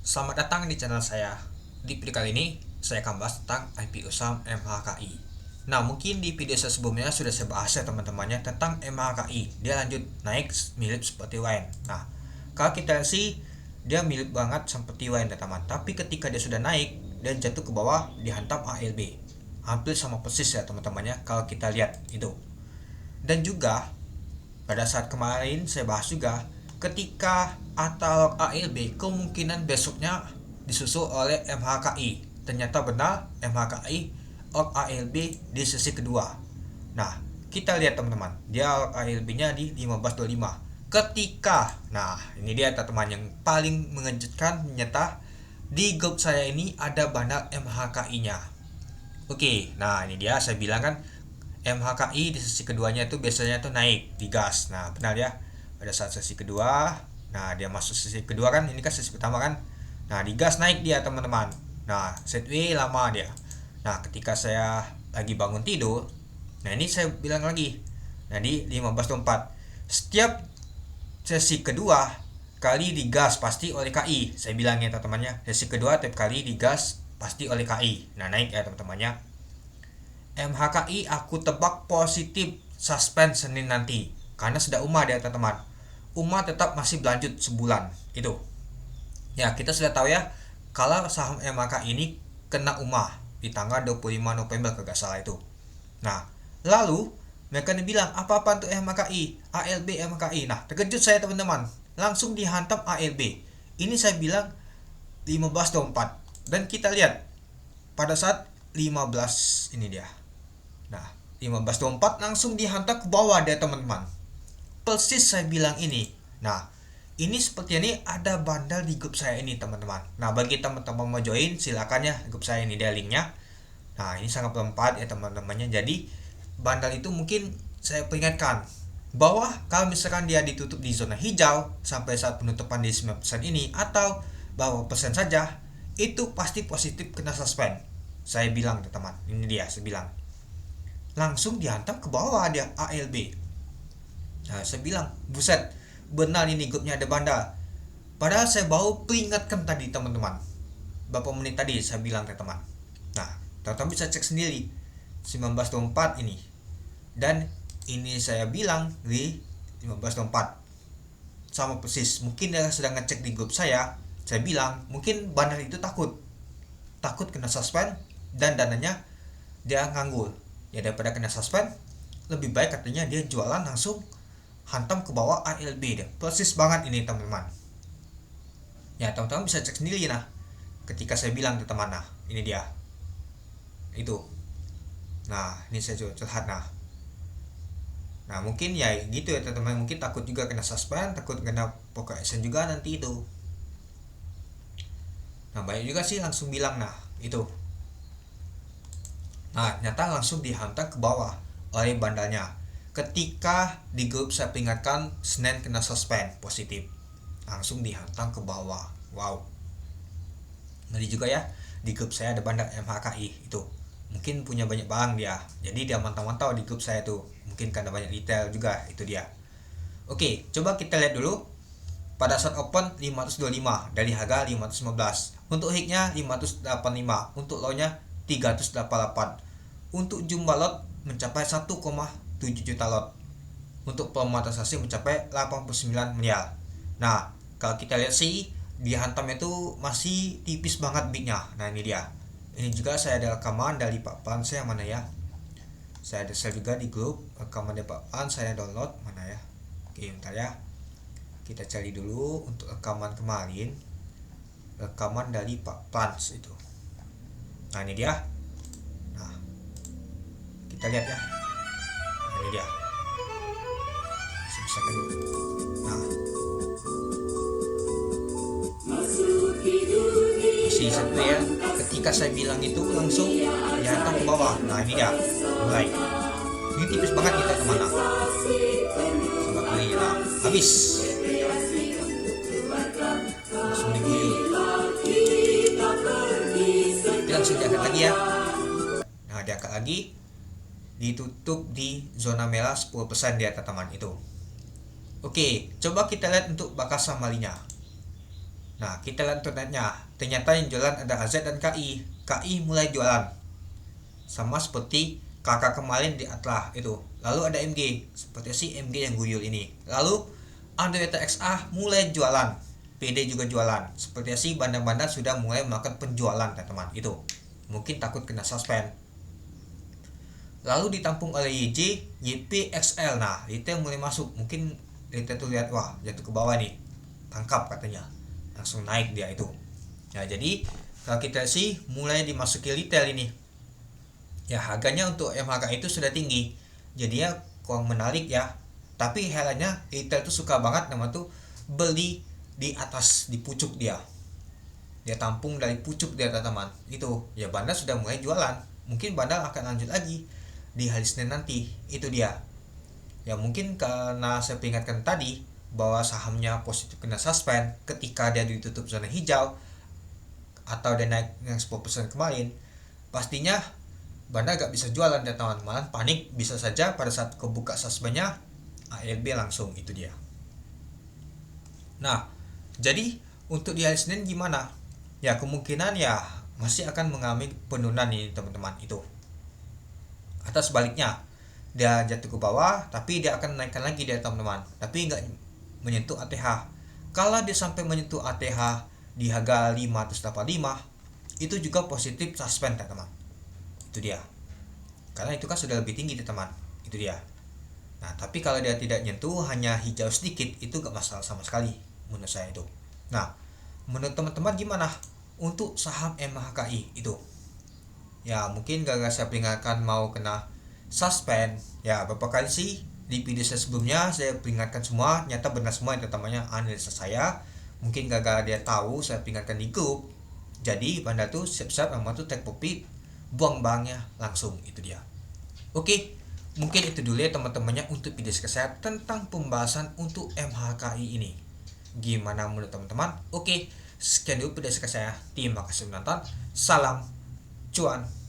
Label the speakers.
Speaker 1: Selamat datang di channel saya. Di video kali ini, saya akan bahas tentang IPO saham MHKI. Nah, mungkin di video saya sebelumnya sudah saya bahas ya teman-temannya tentang MHKI. Dia lanjut naik mirip seperti wine. Nah, kalau kita lihat sih, dia mirip banget seperti wine teman-teman. Tapi ketika dia sudah naik, dia jatuh ke bawah, dihantam ALB. Hampir sama persis ya teman-temannya kalau kita lihat itu. Dan juga pada saat kemarin saya bahas juga ketika Atalog ALB kemungkinan besoknya disusul oleh MHKI. Ternyata benar MHKI out ALB di sesi kedua. Nah, kita lihat teman-teman, dia ALB-nya di 15.25. Nah ini dia teman-teman yang paling mengejutkan, ternyata di grup saya ini ada bandar MHKI-nya. Oke, nah ini dia saya bilang kan MHKI di sesi keduanya itu biasanya tuh naik di gas. Nah, benar ya. Pada saat sesi kedua, nah dia masuk sesi kedua kan, ini kan sesi pertama kan. Nah, di gas naik dia teman-teman. Nah, setway lama dia. Nah, ketika saya lagi bangun tidur, nah ini saya bilang lagi. Nah, di 15.4. Setiap sesi kedua kali digas pasti oleh KI. Saya bilangnya teman-temannya, sesi kedua tiap kali digas pasti oleh KI. Nah, naik ya teman-temannya. MHKI aku tebak positif suspend Senin nanti karena sudah UMA dia teman-teman. UMA tetap masih berlanjut sebulan itu. Ya kita sudah tahu ya kalau saham MHKI ini kena UMA di tanggal 25 November kalau salah itu. Nah lalu mereka bilang apa-apa untuk MHKI, ALB MHKI. Nah terkejut saya teman-teman, langsung dihantam ALB. Ini saya bilang 15.4 dan kita lihat pada saat 15 ini dia. Nah, 15.4 langsung dihantam ke bawah dia teman-teman. Persis saya bilang ini. Nah, ini seperti ini ada bandal di grup saya ini teman-teman. Nah, bagi teman-teman mau join silakan ya grup saya ini, ada linknya. Nah, ini sangat bermanfaat ya teman-temannya. Jadi, bandal itu mungkin saya peringatkan bahwa kalau misalkan dia ditutup di zona hijau sampai saat penutupan di 9% ini atau bawah persen saja, itu pasti positif kena suspend. Saya bilang teman-teman, ini dia saya bilang langsung dihantam ke bawah dia ALB. Nah saya bilang buset, benar ini grupnya ada bandar. Padahal saya baru peringatkan tadi teman-teman, berapa menit tadi saya bilang teman-teman. Nah teman-teman bisa cek sendiri 19.4 ini. Dan ini saya bilang di 15.4 sama persis. Mungkin dia sedang ngecek di grup saya bilang mungkin bandar itu takut kena suspend dan dananya dia nganggur. Ya daripada kena suspend, lebih baik katanya dia jualan langsung hantam ke bawah ALB dia. Persis banget ini teman-teman. Ya teman-teman bisa cek sendiri nah. Ketika saya bilang ke teman, nah ini dia. Itu. Nah ini saya coba curhat nah. Nah mungkin ya gitu ya teman-teman, mungkin takut juga kena suspend, takut kena pokok action juga nanti itu. Nah banyak juga sih langsung bilang nah itu. Nah, ternyata langsung dihantam ke bawah oleh bandalnya. Ketika di grup saya peringatkan Senin kena suspend positif, langsung dihantam ke bawah. Wow. Ngeri juga ya. Di grup saya ada bandar MHKI itu. Mungkin punya banyak barang dia. Jadi dia mantau-mantau di grup saya tuh. Mungkin karena banyak detail juga itu dia. Oke, coba kita lihat dulu. Pada saat open 525 dari harga 515. Untuk hignya 585, untuk low-nya 388. Untuk jumlah lot mencapai 1,7 juta lot. Untuk pemonetisasi mencapai 89 miliar. Nah, kalau kita lihat sih dihantam itu masih tipis banget bidnya. Nah, ini dia. Ini juga saya ada rekaman dari Pak Pan saya mana ya? Saya ada share juga di grup rekaman dari Pak Pan, saya download mana ya? Oke, bentar ya. Kita cari dulu untuk rekaman kemarin, rekaman dari Pak Plans itu. Nah ini dia. Nah kita lihat ya. Nah ini dia. Bisa kan? Nah masih satu ya. Ketika saya bilang itu langsung dihantam ke bawah. Nah ini dia. Mulai. Ini tipis banget kita kemana? Sobat beli lah. Habis. Langsung diguyur. Langsung diangkat lagi ya. Nah diangkat lagi, ditutup di zona merah 10% di atas teman itu. Oke, coba kita lihat untuk bakas samalinya. Nah, kita lihat internetnya. Ternyata yang jualan ada AZ dan KI. KI mulai jualan. Sama seperti kakak kemarin di Atlah itu. Lalu ada MG, seperti si MG yang guyul ini. Lalu Android XA mulai jualan. PD juga jualan. Seperti si bandar-bandar sudah mulai melakukan penjualan, teman-teman. Itu. Mungkin takut kena suspend. Lalu ditampung oleh YJ, YPXL. Nah, retail mulai masuk. Mungkin retail tuh lihat, wah jatuh ke bawah nih, tangkap katanya, langsung naik dia itu. Ya, jadi kalau kita sih mulai dimasuki retail ini, ya harganya untuk MHK itu sudah tinggi, jadi ya kurang menarik ya. Tapi herannya retail tuh suka banget nama tuh beli di atas, di pucuk dia tampung dari pucuk dia, teman-teman. Itu ya, bandar sudah mulai jualan. Mungkin bandar akan lanjut lagi di hari Senin nanti. Itu dia ya, mungkin karena saya peringatkan tadi bahwa sahamnya positif kena suspend ketika dia ditutup zona hijau atau dia naik yang 10% kemarin, pastinya bandar gak bisa jualan ya, teman-teman. Panik bisa saja pada saat kebuka suspendnya ARB langsung. Itu dia. Nah, jadi untuk di hari Senin gimana ya, kemungkinan ya masih akan mengalami penurunan nih, teman-teman. Itu atau sebaliknya dia jatuh ke bawah tapi dia akan naikkan lagi dia, teman-teman, tapi nggak menyentuh ATH. Kalau dia sampai menyentuh ATH di harga 585, itu juga positif suspend, teman-teman. Itu dia, karena itu kan sudah lebih tinggi, teman. Itu dia. Nah, tapi kalau dia tidak nyentuh, hanya hijau sedikit, itu gak masalah sama sekali menurut saya itu. Nah, menurut teman-teman gimana untuk saham MHKI itu? Ya, mungkin gara-gara saya peringatkan mau kena suspend ya, beberapa kali sih di video saya sebelumnya saya peringatkan semua, nyata benar semua itu, temannya analisa saya. Mungkin gara-gara dia tahu saya peringatkan di grup, jadi bandar tuh siap-siap memang tuh take profit, buang banknya langsung. Itu dia. Oke, mungkin itu dulu ya teman-temannya untuk video saya tentang pembahasan untuk MHKI ini. Gimana menurut teman-teman? Oke, sekian dulu video saya. Terima kasih menonton. Salam cuan.